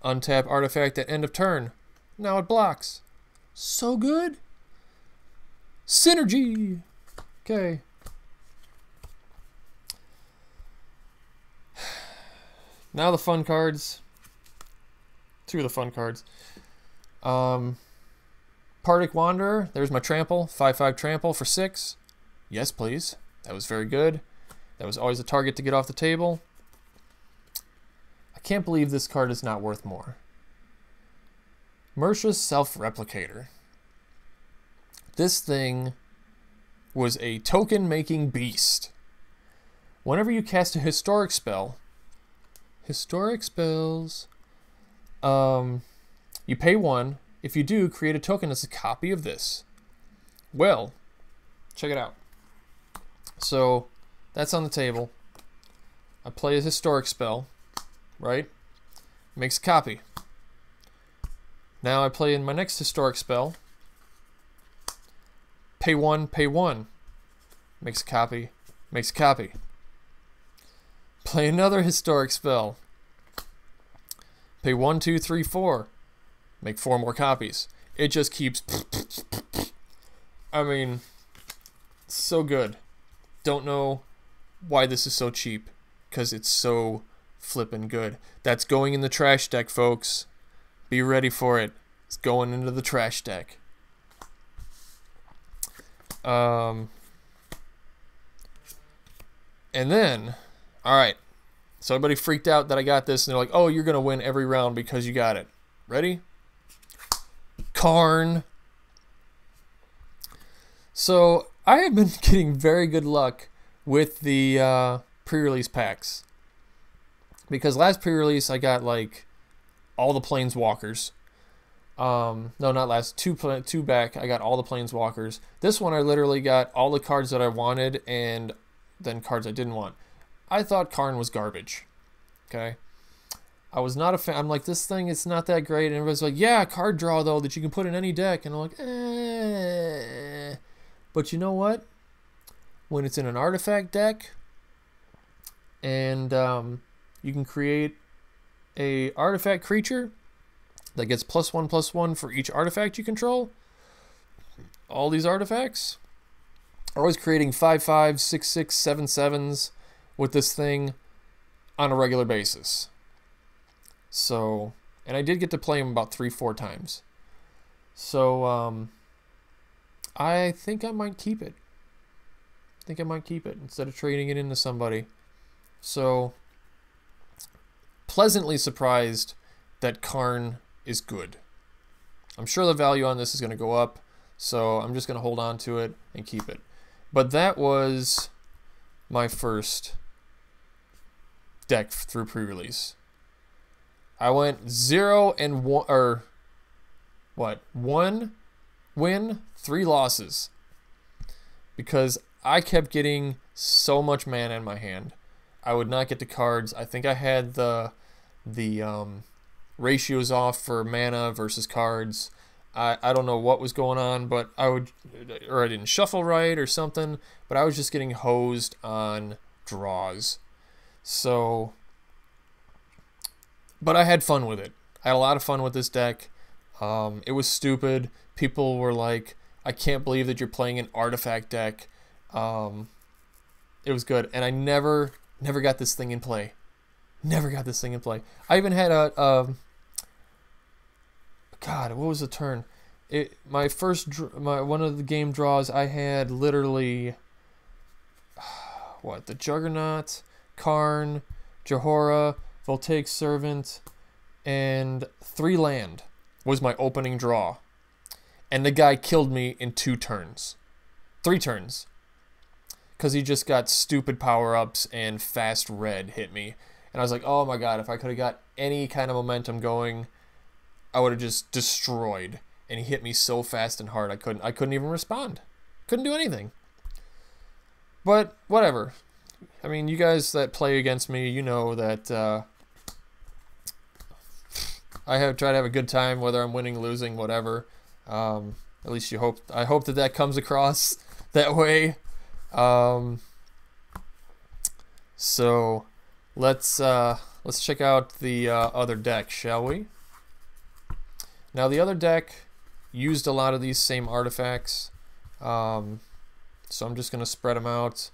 Untap artifact at end of turn. Now it blocks. So good. Synergy. Okay. Now the fun cards. 2 of the fun cards. Partic Wanderer. There's my trample. 5/5 trample for 6. Yes, please. That was very good. That was always a target to get off the table. I can't believe this card is not worth more. Mercia's Self-Replicator. This thing was a token-making beast. Whenever you cast a historic spell, historic spells, you pay 1. If you do, create a token that's a copy of this. Well, check it out. So, that's on the table. I play a historic spell. right? Makes a copy. Now I play in my next historic spell. Pay 1, pay 1. Makes a copy, makes a copy. Play another historic spell. Pay 1, 2, 3, 4. Make 4 more copies. It just keeps... I mean, so good. Don't know why this is so cheap, because it's so flippin' good. That's going in the trash deck, folks. Be ready for it. It's going into the trash deck. And then, alright, so everybody freaked out that I got this, and they're like, oh, you're going to win every round because you got it. Ready? Karn. So, I have been getting very good luck with the pre-release packs. Because last pre-release, I got, like, all the Planeswalkers. No, not last. Two back, I got all the Planeswalkers. This one, I literally got all the cards that I wanted, and then cards I didn't want. I thought Karn was garbage. Okay? I was not a fan. I'm like, this thing, it's not that great. And everybody's like, yeah, card draw, though, that you can put in any deck. And I'm like, eh. But you know what? When it's in an artifact deck, and you can create a artifact creature that gets +1/+1 for each artifact you control. All these artifacts are always creating 5/5, 6/6, 7/7s with this thing on a regular basis. So, and I did get to play him about 3-4 times. So, I think I might keep it. Instead of trading it into somebody. So, pleasantly surprised that Karn is good. I'm sure the value on this is going to go up, so I'm just going to hold on to it and keep it. But that was my first deck through pre-release. I went 0-1, or what? 1 win, 3 losses, because I kept getting so much mana in my hand. I would not get the cards. I think I had the ratios off for mana versus cards. I don't know what was going on, but I didn't shuffle right or something, but I was just getting hosed on draws. So, but I had fun with it. I had a lot of fun with this deck. It was stupid. People were like, I can't believe that you're playing an artifact deck. It was good, and I never got this thing in play. I even had God, what was the turn? My one of the game draws, I had literally what? The Juggernaut, Karn, Johora, Voltaic Servant, and 3 land was my opening draw. And the guy killed me in 2 turns. 3 turns. Because he just got stupid power-ups and fast red hit me. And I was like, oh my god, if I could have got any kind of momentum going, I would have just destroyed. And he hit me so fast and hard, I couldn't even respond. Couldn't do anything. But, whatever. I mean, you guys that play against me, you know that I try to have a good time, whether I'm winning, losing, whatever. At least I hope that comes across that way. So let's check out the other deck, shall we? Now the other deck used a lot of these same artifacts, so I'm just gonna spread them out.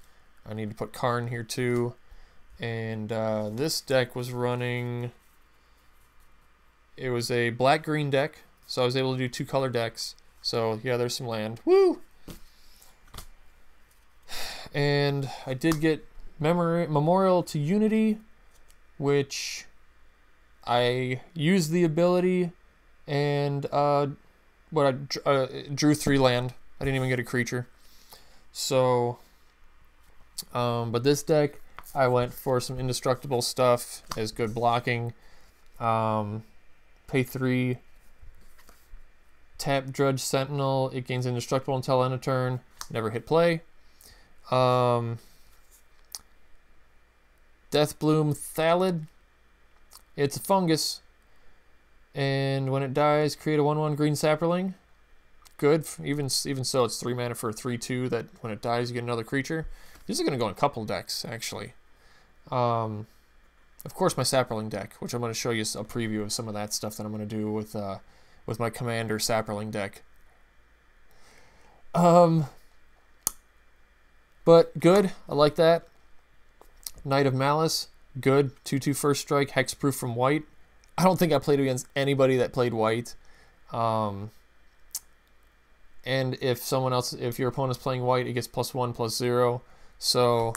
I need to put Karn here too, and this deck was running. It was a black-green deck, so I was able to do 2 color decks. So yeah, there's some land. Woo! And I did get Memorial to Unity, which I used the ability, and I drew 3 land. I didn't even get a creature. So, but this deck, I went for some indestructible stuff as good blocking. Pay 3, tap Drudge Sentinel. It gains indestructible until end of turn. Never hit play. Deathbloom Thalid. It's a fungus, and when it dies, create a 1/1 green sapperling. Good. Even so, it's 3 mana for a 3/2 that when it dies, you get another creature. These are going to go in a couple decks, actually. Of course, my sapperling deck, which I'm going to show you a preview of some of that stuff that I'm going to do with my Commander sapperling deck. But good. I like that. Knight of Malice. Good. 2/2 first strike. Hexproof from white. I don't think I played against anybody that played white. And if your opponent's playing white, it gets +1/+0. So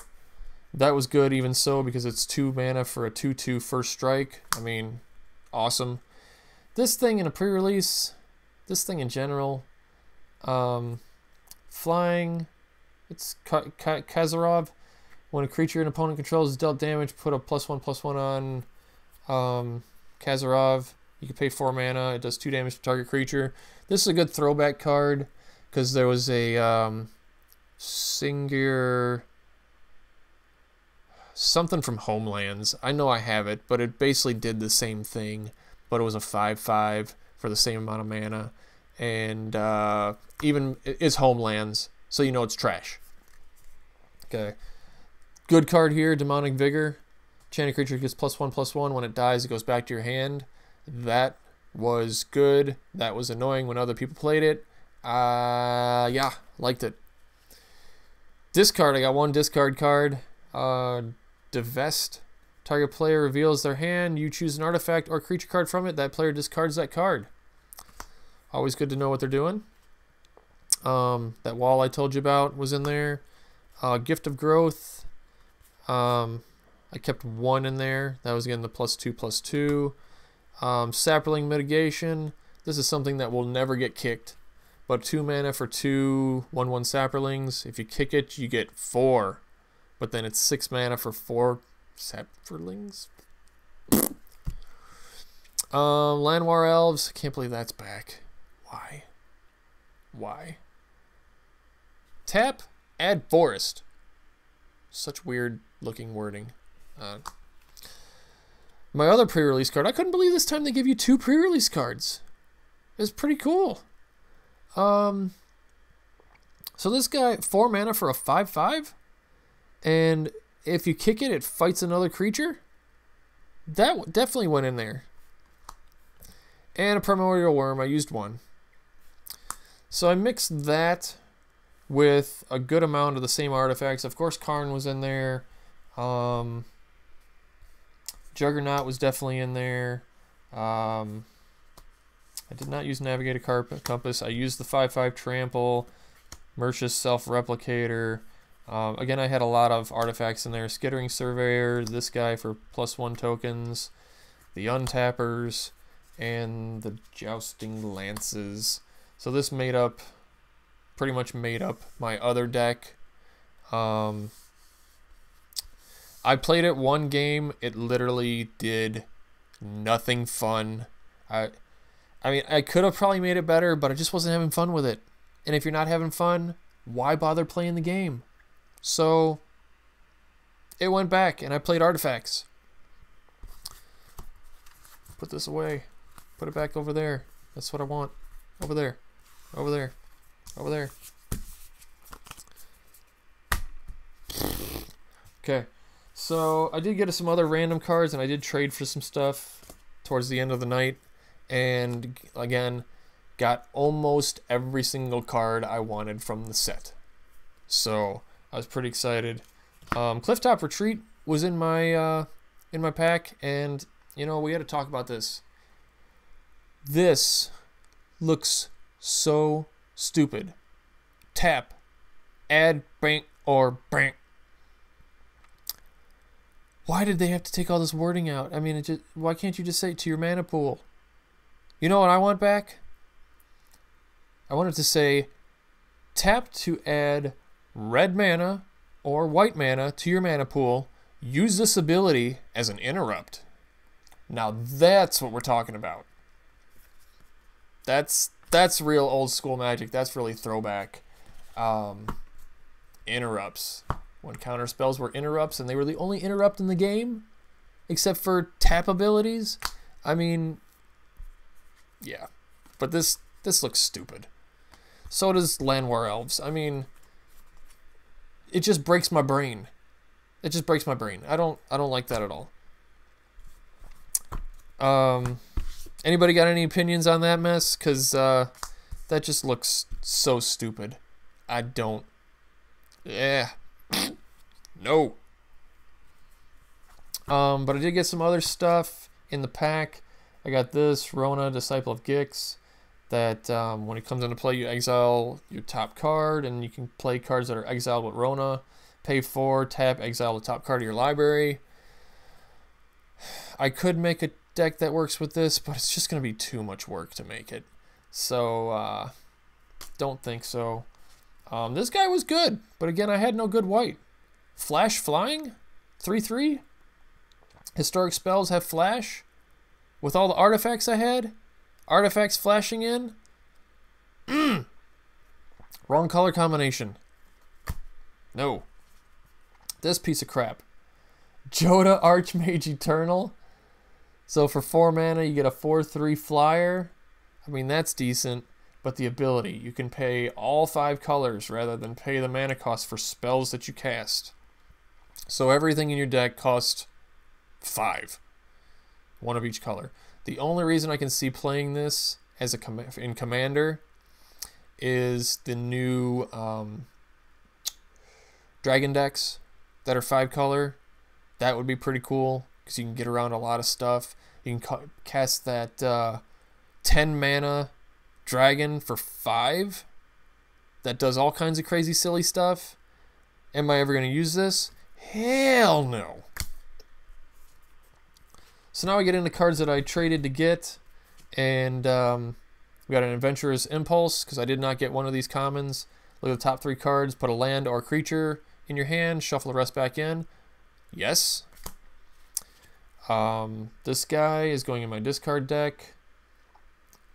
that was good even so, because it's 2 mana for a 2/2 first strike. I mean, awesome. This thing in a pre-release, this thing in general, flying, it's Kazarov. When a creature an opponent controls is dealt damage, put a +1/+1 on Kazarov. You can pay 4 mana. It does 2 damage to target creature. This is a good throwback card because there was a Singular something from Homelands. I know I have it, but it basically did the same thing, but it was a 5/5 for the same amount of mana, and even it's Homelands, so you know it's trash. Okay, good card here, Demonic Vigor. Enchanted creature gets +1/+1. When it dies, it goes back to your hand. That was good. That was annoying when other people played it. Yeah, liked it. Discard, I got one discard card. Divest. Target player reveals their hand. You choose an artifact or creature card from it. That player discards that card. Always good to know what they're doing. That wall I told you about was in there. Gift of Growth. I kept 1 in there. That was again the +2/+2. Sapperling Mitigation. This is something that will never get kicked. But 2 mana for 2 1/1 sapperlings. If you kick it, you get 4. But then it's 6 mana for 4 sapperlings. Llanowar Elves. Can't believe that's back. Why? Why? Tap, add forest. Such weird looking wording. My other pre-release card. I couldn't believe this time they give you 2 pre-release cards. It's pretty cool. So this guy, 4 mana for a 5/5, and if you kick it, it fights another creature. That definitely went in there. And a Primordial Worm. I used 1. So I mixed that with a good amount of the same artifacts. Of course, Karn was in there. Juggernaut was definitely in there. I did not use Navigator Compass. I used the 5/5 Trample, Mercia's Self-Replicator. Again, I had a lot of artifacts in there. Skittering Surveyor, this guy for +1 tokens, the Untappers, and the Jousting Lances. So this pretty much made up my other deck. I played it 1 game. It literally did nothing fun. I mean, I could have probably made it better, but I just wasn't having fun with it. And if you're not having fun, why bother playing the game? So it went back, and I played artifacts. Put this away. Put it back over there. That's what I want. Over there. Over there. Over there. Okay. So I did get some other random cards, and I did trade for some stuff towards the end of the night. And again, got almost every single card I wanted from the set. So I was pretty excited. Clifftop Retreat was in my pack, and you know, we had to talk about this. This looks so stupid. Tap, add bank or bank. Why did they have to take all this wording out? I mean, why can't you just say it to your mana pool? You know what I want back? I wanted to say, tap to add red mana or white mana to your mana pool. Use this ability as an interrupt. Now that's what we're talking about. That's real old school Magic. That's really throwback. Interrupts. When counter spells were interrupts and they were the only interrupt in the game, except for tap abilities. I mean, yeah. But this looks stupid. So does Llanowar Elves. I mean, it just breaks my brain. It just breaks my brain. I don't like that at all. Anybody got any opinions on that mess? Because that just looks so stupid. I don't. Yeah. No. But I did get some other stuff in the pack. I got this, Rona, Disciple of Gix, that when it comes into play, you exile your top card, and you can play cards that are exiled with Rona. Pay 4, tap, exile the top card of your library. I could make a deck that works with this, but it's just going to be too much work to make it. So, don't think so. This guy was good, but again, I had no good white. Flash Flying? 3/3? Historic spells have flash? With all the artifacts I had? Artifacts flashing in? Wrong color combination. No. This piece of crap. Joda Archmage Eternal. So for 4 mana, you get a 4/3 flyer. I mean, that's decent. But the ability, you can pay all 5 colors rather than pay the mana cost for spells that you cast. So everything in your deck costs 5. 1 of each color. The only reason I can see playing this as in Commander is the new Dragon decks that are 5 color. That would be pretty cool because you can get around a lot of stuff. You can cast that 10 mana Dragon for 5 that does all kinds of crazy silly stuff. Am I ever going to use this? Hell no. So now we get into cards that I traded to get, and we got an Adventurous Impulse because I did not get one of these commons. Look at the top 3 cards, put a land or creature in your hand, shuffle the rest back in. Yes. This guy is going in my discard deck.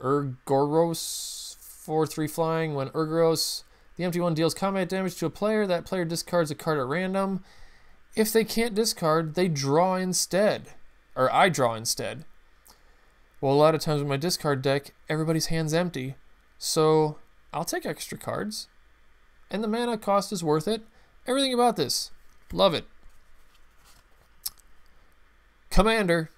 Urgoros, 4/3 flying. When Urgoros, the empty one, deals combat damage to a player, that player discards a card at random. If they can't discard, they draw instead. Or I draw instead. Well, a lot of times with my discard deck, everybody's hand's empty. So I'll take extra cards. And the mana cost is worth it. Everything about this. Love it. Commander.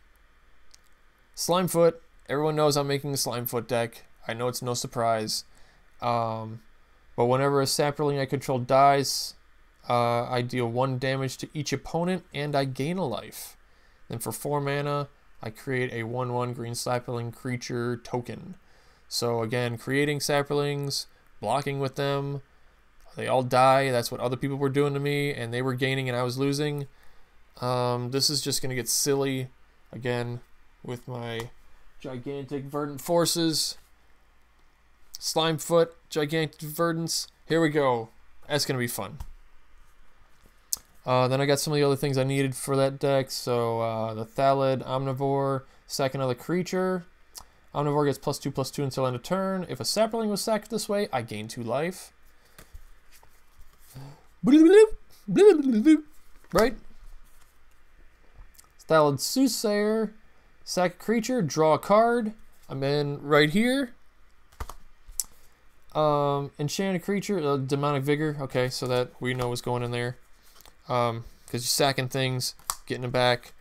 Slimefoot. Everyone knows I'm making a Slimefoot deck. I know it's no surprise. But whenever a sapling I control dies, I deal 1 damage to each opponent and I gain a life. Then for 4 mana, I create a 1/1 green sapling creature token. So again, creating saplings, blocking with them. They all die. That's what other people were doing to me, and they were gaining and I was losing. This is just going to get silly again with my gigantic verdant forces. Slimefoot, gigantic verdants. Here we go. That's going to be fun. Then I got some of the other things I needed for that deck. So the Thalid Omnivore, sack another creature. Omnivore gets +2/+2 until end of turn. If a sapling was sacked this way, I gain 2 life. Right? Thalid Soothsayer, sack a creature, draw a card. I'm in right here. Enchant a creature, Demonic Vigor. Okay, so that we know what's going in there. Because you're sacking things, getting them back,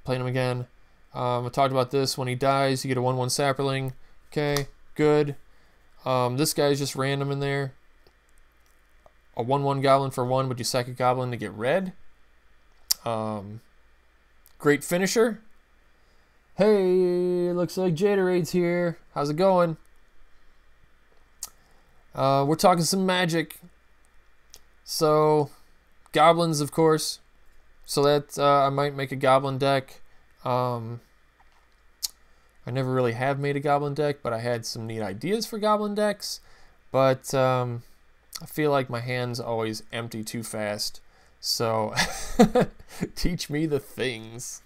playing them again. I talked about this. When he dies, you get a 1/1 sapling. Okay, good. This guy is just random in there. A 1/1 goblin for 1, but you sack a goblin to get red. Great finisher. Hey, looks like Jaderade's here. How's it going? We're talking some magic. So, goblins, of course. So that I might make a goblin deck. I never really have made a goblin deck, but I had some neat ideas for goblin decks. But I feel like my hands always empty too fast. So teach me the things.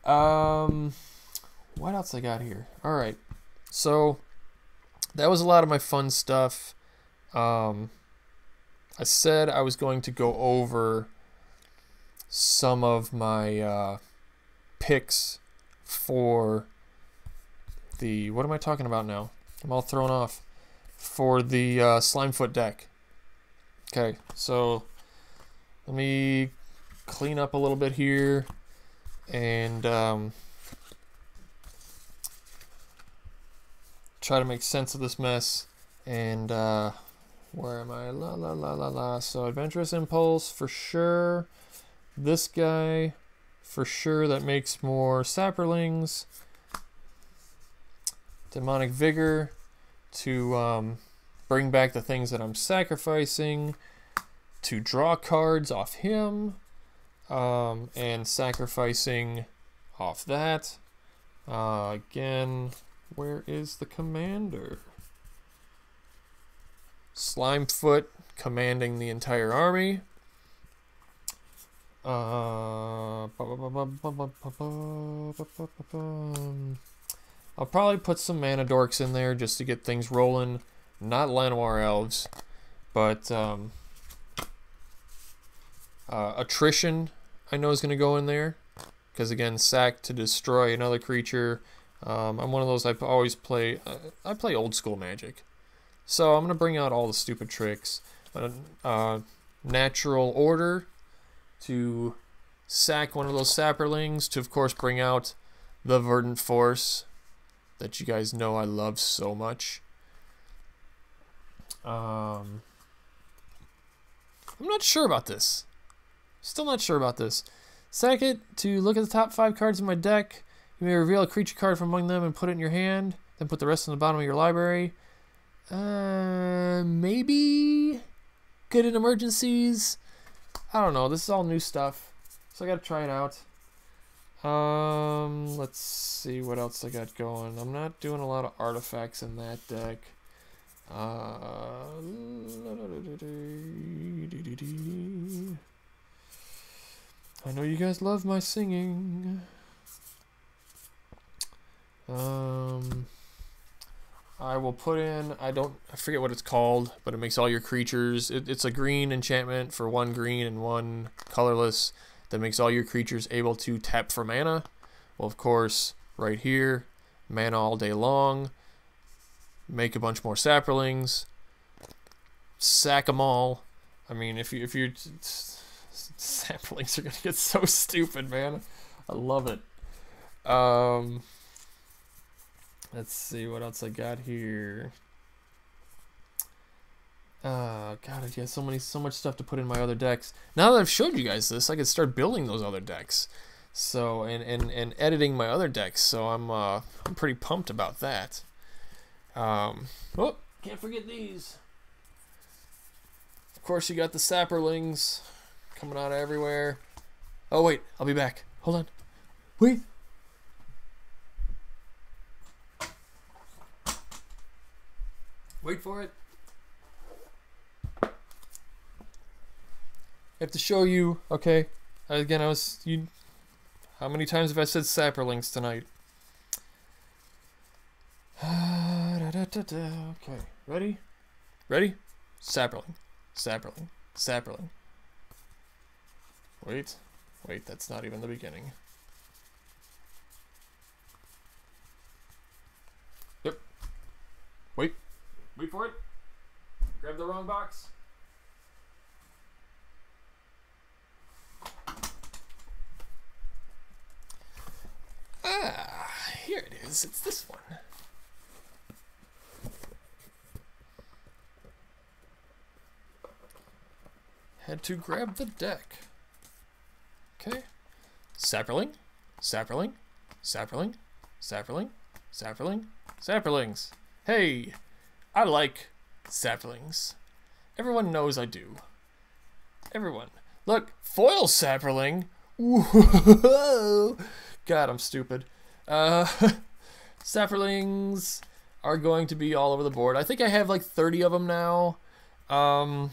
What else I got here? All right. So that was a lot of my fun stuff. I said I was going to go over some of my picks for the, what am I talking about now? I'm all thrown off. For the Slimefoot deck. Okay, so let me clean up a little bit here and try to make sense of this mess. And where am I? La la la la la. So Adventurous Impulse for sure. This guy for sure, that makes more Sapperlings. Demonic Vigor to bring back the things that I'm sacrificing, to draw cards off him, and sacrificing off that. Again, where is the commander? Slimefoot commanding the entire army. I'll probably put some mana dorks in there just to get things rolling. Not Llanowar elves, but attrition I know is going to go in there, because again, sack to destroy another creature. I'm one of those, I always play, I play old school Magic, so I'm going to bring out all the stupid tricks. Natural Order to sack one of those Sapperlings, to of course bring out the Verdant Force that you guys know I love so much. I'm not sure about this. Still not sure about this. Sack it to look at the top 5 cards in my deck. You may reveal a creature card from among them and put it in your hand. Then put the rest on the bottom of your library. Maybe good in emergencies. I don't know. This is all new stuff, so I gotta try it out. Let's see what else I got going. I'm not doing a lot of artifacts in that deck. I know you guys love my singing. I will put in, I forget what it's called, but it makes all your creatures, it's a green enchantment for 1 green and 1 colorless that makes all your creatures able to tap for mana. Well, of course, right here, mana all day long, make a bunch more Sapperlings, sack them all. I mean, if you Sapperlings are gonna get so stupid, man. I love it. Let's see what else I got here. God, I have so much stuff to put in my other decks. Now that I've showed you guys this, I can start building those other decks. So and editing my other decks. So I'm pretty pumped about that. Oh, can't forget these. Of course, you got the Sapperlings coming out of everywhere. Oh wait, I'll be back. Hold on. Wait. Wait for it. I have to show you. Okay. Again, how many times have I said Sapperlings tonight? Okay. Ready? Ready? Sapperling. Sapperling. Sapperling. Wait. Wait, that's not even the beginning. Yep. Wait. Wait for it. Grab the wrong box. Ah, here it is. It's this one. Had to grab the deck. Okay. Sapperling. Sapperling. Sapperling. Sapperling. Sapperling. Sapperlings. Hey! I like Sapperlings. Everyone knows I do. Everyone. Look, foil Sapperling. Whoa! God, I'm stupid. Sapperlings are going to be all over the board. I think I have like 30 of them now. I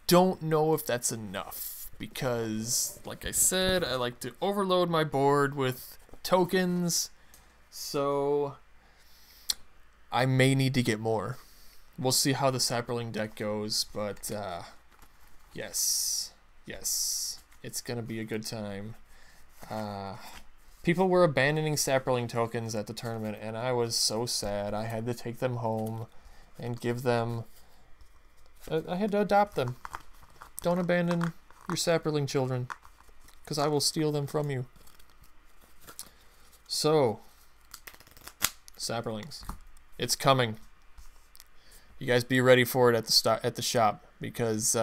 don't know if that's enough because, like I said, I like to overload my board with tokens. So I may need to get more. We'll see how the Sapperling deck goes, but yes. Yes. It's gonna be a good time. People were abandoning sapling tokens at the tournament, and I was so sad. I had to take them home and give them... I had to adopt them. Don't abandon your sapling children, because I will steal them from you. So, saplings. It's coming. You guys be ready for it at the shop, because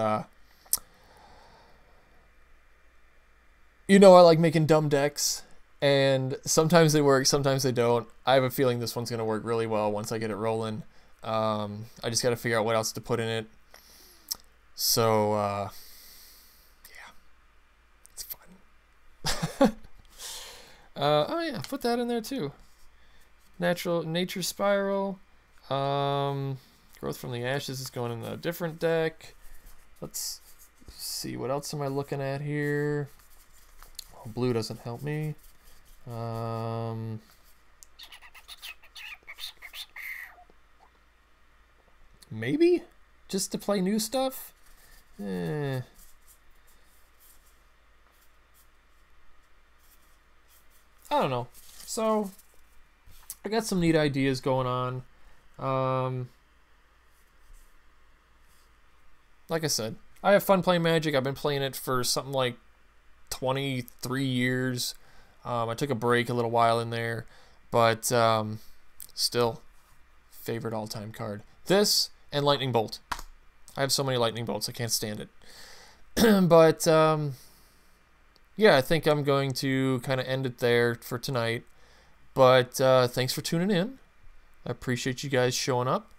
you know I like making dumb decks, and sometimes they work, sometimes they don't. I have a feeling this one's gonna work really well once I get it rolling. I just got to figure out what else to put in it. So yeah, it's fun. Oh yeah, put that in there too. Nature Spiral. Growth from the Ashes is going in a different deck. Let's see, what else am I looking at here? Oh, blue doesn't help me. Maybe? Just to play new stuff? I don't know. So, I got some neat ideas going on. Like I said, I have fun playing Magic. I've been playing it for something like 23 years. I took a break a little while in there, but still, favorite all-time card. This and Lightning Bolt. I have so many Lightning Bolts, I can't stand it. But yeah, I think I'm going to kind of end it there for tonight. But thanks for tuning in. I appreciate you guys showing up.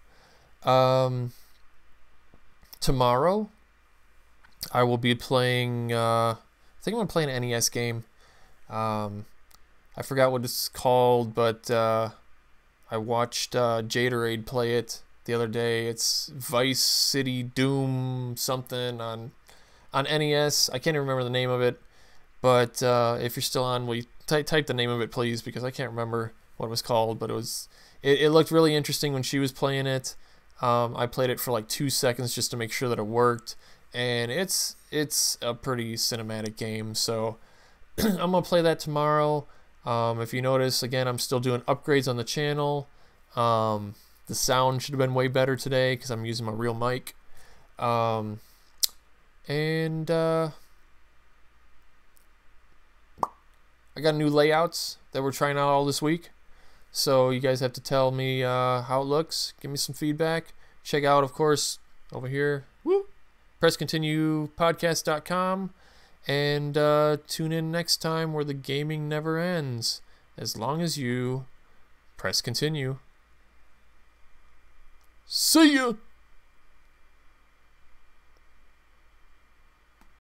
Tomorrow, I will be playing, I think I'm going to play an NES game. I forgot what it's called, but I watched Jaderade play it the other day. It's Vice City Doom something on NES. I can't even remember the name of it, but if you're still on, will you type the name of it, please, because I can't remember what it was called, but it looked really interesting when she was playing it. I played it for like 2 seconds just to make sure that it worked, and it's a pretty cinematic game, so I'm going to play that tomorrow. If you notice, again, I'm still doing upgrades on the channel. The sound should have been way better today because I'm using my real mic. And I got new layouts that we're trying out all this week. So you guys have to tell me how it looks. Give me some feedback. Check out, of course, over here, PressContinuePodcast.com. And tune in next time where the gaming never ends. As long as you press continue. See ya!